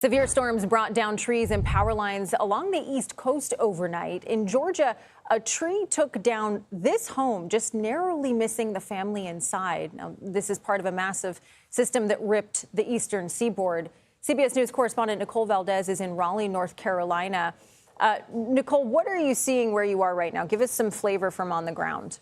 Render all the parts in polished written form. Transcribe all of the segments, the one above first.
Severe storms brought down trees and power lines along the East Coast overnight. In Georgia, a tree took down this home, just narrowly missing the family inside. Now, this is part of a massive system that ripped the eastern seaboard. CBS News correspondent Nicole Valdes is in Raleigh, North Carolina. Nicole, what are you seeing where you are right now? Give us some flavor from on the ground.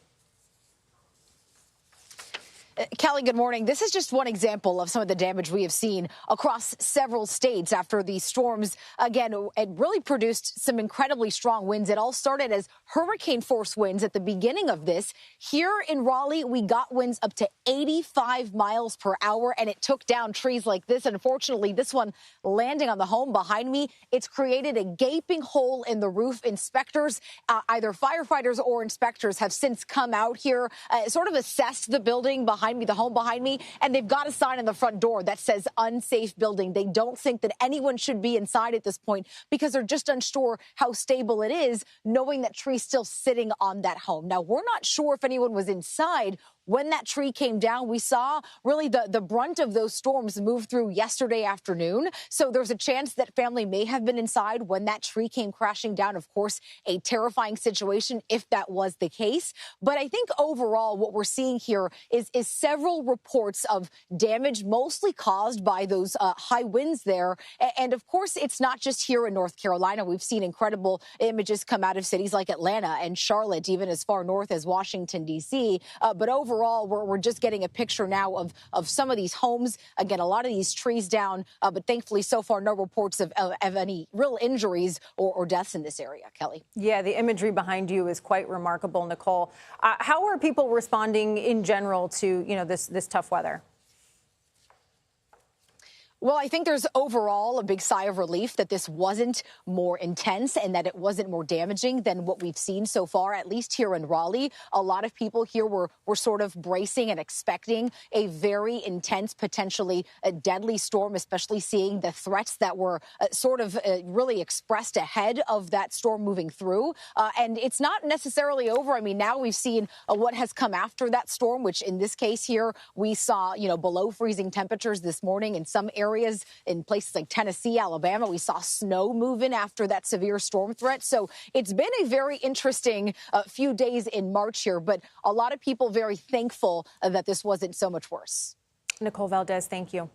Kelly, good morning. This is just one example of some of the damage we have seen across several states after these storms. Again, it really produced some incredibly strong winds. It all started as hurricane force winds at the beginning of this. Here in Raleigh, we got winds up to 85 miles per hour, and it took down trees like this. Unfortunately, this one landing on the home behind me, it's created a gaping hole in the roof. Inspectors, either firefighters or inspectors, have since come out here, sort of assessed the building behind me, the home behind me, and they've got a sign on the front door that says unsafe building. They don't think that anyone should be inside at this point because they're just unsure how stable it is, knowing that tree's still sitting on that home. Now, we're not sure if anyone was inside when that tree came down. We saw really the brunt of those storms move through yesterday afternoon. So there's a chance that family may have been inside when that tree came crashing down. Of course, a terrifying situation if that was the case. But I think overall what we're seeing here is several reports of damage, mostly caused by those high winds there. And of course, it's not just here in North Carolina. We've seen incredible images come out of cities like Atlanta and Charlotte, even as far north as Washington, D.C. But overall, we're just getting a picture now of some of these homes. Again, a lot of these trees down, but thankfully so far no reports of any real injuries or deaths in this area. Kelly. Yeah, the imagery behind you is quite remarkable, Nicole. How are people responding in general to, this tough weather? Well, I think there's overall a big sigh of relief that this wasn't more intense and that it wasn't more damaging than what we've seen so far, at least here in Raleigh. A lot of people here were sort of bracing and expecting a very intense, potentially a deadly storm, especially seeing the threats that were really expressed ahead of that storm moving through. And it's not necessarily over. I mean, now we've seen what has come after that storm, which in this case here, we saw, below freezing temperatures this morning in some areas in places like Tennessee, Alabama. We saw snow move in after that severe storm threat. So it's been a very interesting few days in March here, but a lot of people very thankful that this wasn't so much worse. Nicole Valdes, thank you.